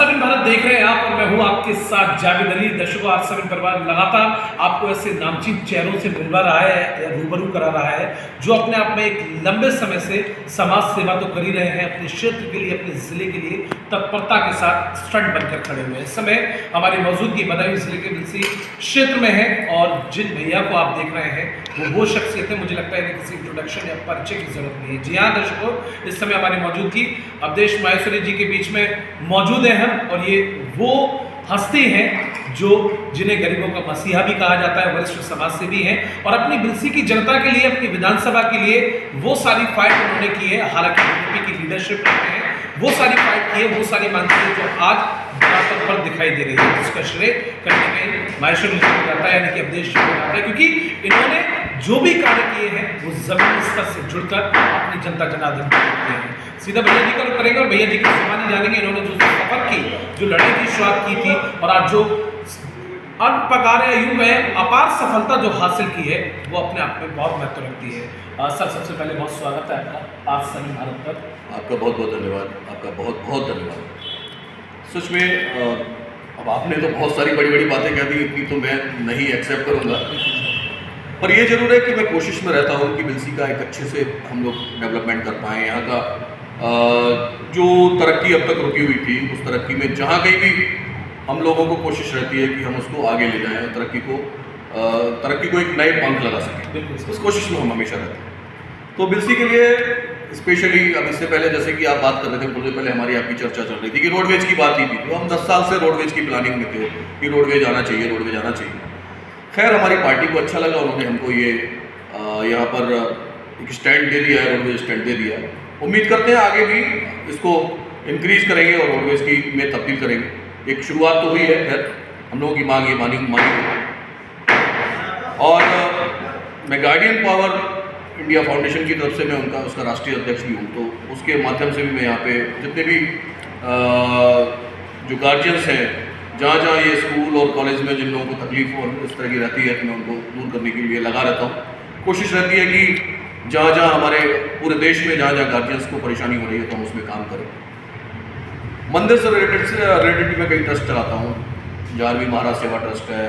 आज7 भारत देख रहे हैं आप और मैं हूं आपके साथ जावेद अली। दर्शकों, आज7 परिवार लगातार आपको ऐसे नामचीन चेहरों से मिलवा रहा है या रूबरू करा रहा है जो अपने आप में एक लंबे समय से समाज सेवा तो कर ही रहे हैं, अपने क्षेत्र के लिए, अपने जिले के लिए तत्परता के साथ स्टंट बनकर खड़े हुए हैं। इस समय हमारी मौजूदगी बदायूं जिले के बिलसी क्षेत्र में है और जिन भैया को आप देख रहे हैं वो शख्सियत है, मुझे लगता है इन्हें किसी इंट्रोडक्शन या परिचय की जरूरत नहीं है। जी हाँ दर्शकों, इस समय हमारी मौजूदगी अवधेश माहेश्वरी जी के बीच में मौजूद हैं हम, और ये वो हस्ती हैं जो जिन्हें गरीबों का मसीहा भी कहा जाता है, वरिष्ठ समाज सेवी हैं और अपनी बिलसी की जनता के लिए, अपनी विधानसभा के लिए वो सारी फाइट उन्होंने की है। हालांकि बीजेपी की लीडरशिप में है, वो सारी फाइट की है, वो सारी मांगें जो आज धरातल पर दिखाई दे रही है, जिसका श्रेय कहीं ना कहीं माहेश्वरी जी को जाता है, यानी कि अवधेश जी को जाता है, क्योंकि इन्होंने जो भी कार्य किए हैं वो जमीनी स्तर से जुड़कर अपनी जनता जनार्दन के लिए किए हैं। सीधा भैया जी का रुख करेंगे और भैया जी की जुबानी जानेंगे। इन्होंने जो सफर की, जो लड़ाई की शुरुआत की थी और आज जो अनपकार या यूं कहें अपार सफलता जो हासिल की है वो अपने आप में बहुत महत्व रखती है। सर, सबसे पहले बहुत स्वागत है आपका आज7 भारत पर। आपका बहुत बहुत धन्यवाद, आपका बहुत बहुत धन्यवाद। सच में अब आपने तो बहुत सारी बड़ी बड़ी बातें कह दी, इतनी तो मैं नहीं एक्सेप्ट करूँगा, पर ये जरूर है कि मैं कोशिश में रहता हूँ कि बिलसी का एक अच्छे से हम लोग डेवलपमेंट कर पाएँ। यहाँ का जो तरक्की अब तक रुकी हुई थी, उस तरक्की में जहाँ कहीं भी हम लोगों को कोशिश रहती है कि हम उसको आगे ले जाएँ, तरक्की को एक नए पंख लगा सकें, उस कोशिश में हम हमेशा रहते हैं। तो बिलसी के लिए स्पेशली, अब इससे पहले जैसे कि आप बात कर रहे थे, थोड़ी पहले हमारी आपकी चर्चा चल रही थी कि रोडवेज की बात ही थी, तो हम 10 साल से रोडवेज की प्लानिंग में थे कि रोडवेज आना चाहिए, रोडवेज आना चाहिए। खैर, हमारी पार्टी को अच्छा लगा, उन्होंने हमको ये यहाँ पर एक स्टैंड दे दिया है, रोडवेज स्टैंड दे दिया है। उम्मीद करते हैं आगे भी इसको इंक्रीज करेंगे और रोडवेज की में तब्दील करेंगे। एक शुरुआत तो हुई है, खैर हम लोगों की मांग ये मानी। और मैं गार्डियन पावर इंडिया फाउंडेशन की तरफ से मैं उसका राष्ट्रीय अध्यक्ष भी हूँ, तो उसके माध्यम से भी मैं यहाँ पे जितने भी जो गार्जियंस हैं, जहाँ ये स्कूल और कॉलेज में जिन लोगों को तकलीफ और इस तरह की रहती है, तो मैं उनको दूर करने के लिए लगा रहता हूँ। कोशिश रहती है कि जहाँ हमारे पूरे देश में जहाँ गार्जियंस को परेशानी हो रही है तो हम उसमें काम करें। मंदिर से रिलेटेड मैं कई ट्रस्ट चलाता हूँ। जारवी महाराज सेवा ट्रस्ट है,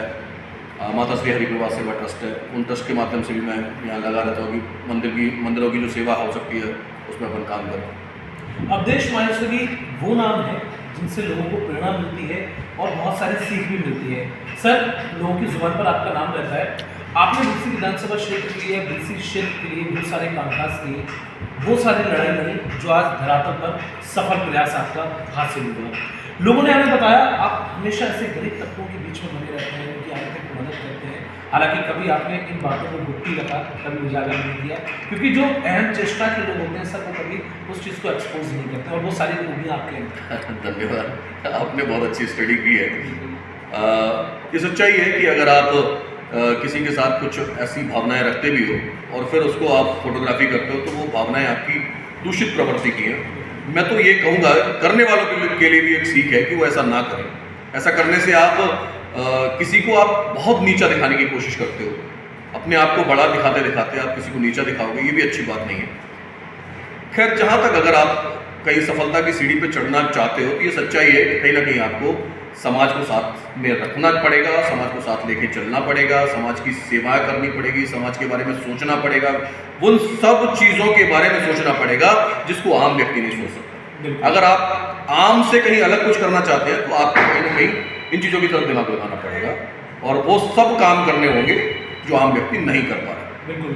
माता श्री हरिप्रवास सेवा ट्रस्ट है, उन ट्रस्ट के माध्यम से भी मैं यहाँ लगा रहता हूँ कि मंदिरों की जो सेवा हो सकती है उसमें अपन काम करें। अवधेश माहेश्वरी वो नाम है जिनसे लोगों को प्रेरणा मिलती है और बहुत सारी सीख भी मिलती है। सर, लोगों की जुबान पर आपका नाम रहता है, आपने बिलसी विधानसभा क्षेत्र के लिए, बिलसी क्षेत्र के लिए बहुत सारे कामकाज किए, वो सारी लड़ाई लड़ी जो आज धरातल पर सफल प्रयास आपका हासिल हुआ। लोगों ने हमें बताया आप हमेशा ऐसे गरीब तत्वों के बीच में बने रहते हैं, उनकी आर्थिक मदद करते हैं। हालांकि कभी आपने इन बातों को गुप्ती रखा, कभी उजागर नहीं किया, क्योंकि जो अहम चेष्टा के लोग होते हैं सर, वो कभी उस चीज़ को एक्सपोज नहीं करते और वो सारी खूबियाँ आपके हैं। धन्यवाद, आपने बहुत अच्छी स्टडी की है। ये सच्चाई है कि अगर आप किसी के साथ कुछ ऐसी भावनाएं रखते भी हो और फिर उसको आप फोटोग्राफी करते हो, तो वो भावनाएं आपकी दूषित प्रवृत्ति की हैं। मैं तो ये कहूँगा, करने वालों के लिए भी एक सीख है कि वो ऐसा ना करें। ऐसा करने से आप किसी को आप बहुत नीचा दिखाने की कोशिश करते हो, अपने आप को बड़ा दिखाते दिखाते आप किसी को नीचा दिखाओगे, ये भी अच्छी बात नहीं है। खैर, जहाँ तक अगर आप कहीं सफलता की सीढ़ी पर चढ़ना चाहते हो, तो ये सच्चाई है कि कहीं ना कहीं आपको समाज को साथ में रखना पड़ेगा, समाज को साथ लेके चलना पड़ेगा, समाज की सेवा करनी पड़ेगी, समाज के बारे में सोचना पड़ेगा, उन सब चीज़ों के बारे में सोचना पड़ेगा जिसको आम व्यक्ति नहीं सोच सकता। अगर आप आम से कहीं अलग कुछ करना चाहते हैं तो आपको कहीं ना कहीं इन चीज़ों की तरफ दिमाग लगाना पड़ेगा और वो सब काम करने होंगे जो आम व्यक्ति नहीं कर पा रहे। बिल्कुल।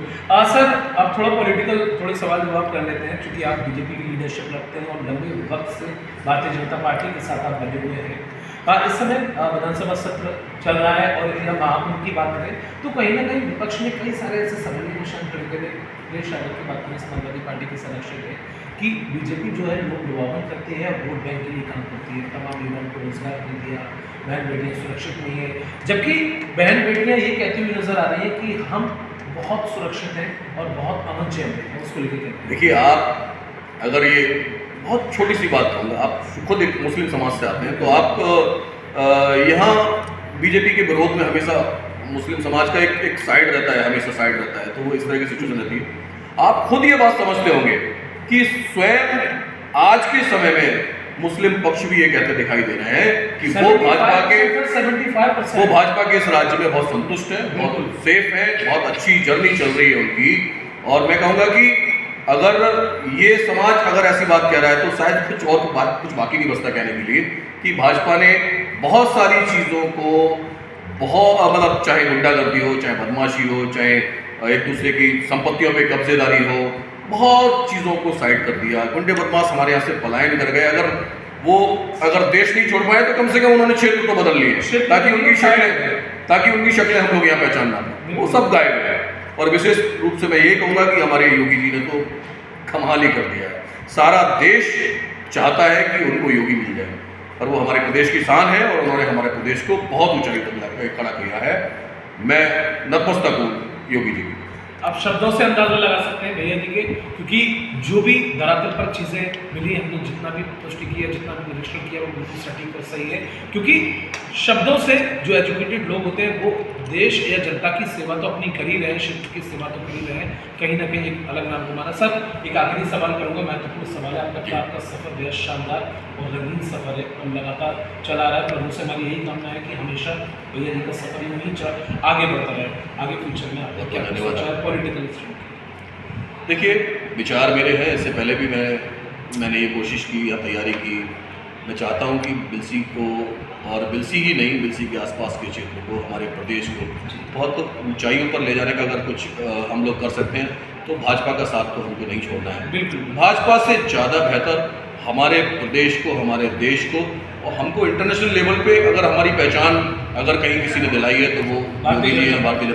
सर, अब थोड़ा पॉलिटिकल थोड़े सवाल जवाब कर लेते हैं, क्योंकि आप बीजेपी की लीडरशिप रखते हैं और लंबे वक्त से भारतीय जनता पार्टी के साथ आप बने हुए हैं। इस समय विधानसभा सत्र चल रहा है और यदि हम महाकुंभ की बात करें तो कहीं ना कहीं विपक्ष में कई सारे ऐसे सवाल निशान खड़े करे। देश आयोग की बात करें, समाजवादी पार्टी के संरक्षक है कि बीजेपी जो है लोग लुभावन करती है और वोट बैंक के लिए काम करती है, तमाम युवाओं को रोजगार नहीं दिया, बहन बेटियाँ सुरक्षित नहीं है, जबकि बहन बेटियाँ ये कहती हुई नजर आ रही है कि हम बहुत सुरक्षित हैं और बहुत अमन चैन है। उसको लेकर देखिए, आप अगर ये बहुत छोटी सी बात कहूँगा, आप खुद एक मुस्लिम समाज से आते हैं, तो आप यहाँ बीजेपी के विरोध में हमेशा मुस्लिम समाज का एक साइड रहता है, हमेशा साइड रहता है, तो वो इस तरह की सिचुएशन रहती है। आप खुद ये बात समझते होंगे कि स्वयं आज के समय में मुस्लिम पक्ष भी ये कहते दिखाई दे रहे हैं कि वो भाजपा के 75% वो भाजपा के इस राज्य में बहुत संतुष्ट है, बहुत सेफ है, बहुत अच्छी जर्नी चल रही है उनकी। और मैं कहूँगा कि अगर ये समाज अगर ऐसी बात कह रहा है तो शायद कुछ बाकी नहीं बचता कहने के लिए कि भाजपा ने बहुत सारी चीज़ों को बहुत मतलब चाहे गुंडागर्दी हो, चाहे बदमाशी हो, चाहे एक दूसरे की संपत्तियों पे कब्जेदारी हो, बहुत चीज़ों को साइड कर दिया। गुंडे बदमाश हमारे यहाँ से पलायन कर गए। अगर देश नहीं छोड़ पाए तो कम से कम उन्होंने क्षेत्र को बदल लिए ताकि उनकी शक्लें हम लोग यहाँ पहचान ना पाए, वो सब गायब है। और विशेष रूप से मैं ये कहूँगा कि हमारे योगी जी ने तो कमाल ही कर दिया है। सारा देश चाहता है कि उनको योगी मिल जाए और वो हमारे प्रदेश की शान है और उन्होंने हमारे प्रदेश को बहुत ऊंचाई तक खड़ा किया है। मैं नतमस्तक हूँ योगी जी की। आप शब्दों से अंदाजा लगा सकते हैं भैया जी के, क्योंकि जो भी धरातल पर चीज़ें मिली, हमने जितना भी पुष्टि की है, जितना भी निरीक्षण किया, वो बिल्कुल सटीक और सही है। क्योंकि शब्दों से जो एजुकेटेड लोग होते हैं वो देश या जनता की सेवा तो अपनी कर ही रहे हैं, क्षेत्र की सेवा तो कर ही रहे हैं, कहीं ना कहीं एक अलग नाम घुमाना। सर, एक आखिरी सवाल करूँगा, महत्वपूर्ण सवाल है आपका सफ़र बेहद शानदार और रंगीन सफ़र है और लगातार चला रहा है। प्रभु से हमारी यही कामना है कि हमेशा भैया जी का सफ़र ही नहीं आगे बढ़ता रहे, आगे फ्यूचर में आपका क्या सोचा है पॉलिटिकल स्ट्रीम? देखिए, विचार मेरे हैं, इससे पहले भी मैंने ये कोशिश की या तैयारी की। मैं चाहता हूँ कि बिलसी को, और बिलसी ही नहीं, बिलसी के आसपास के क्षेत्र को, हमारे प्रदेश को बहुत ऊंचाइयों पर ले जाने का अगर कुछ हम लोग कर सकते हैं तो भाजपा का साथ तो हमको नहीं छोड़ना है। बिल्कुल, भाजपा से ज़्यादा बेहतर हमारे प्रदेश को, हमारे देश को और हमको इंटरनेशनल लेवल पे अगर हमारी पहचान अगर कहीं किसी ने दिलाई है तो वो योगी जी हैं, भारतीय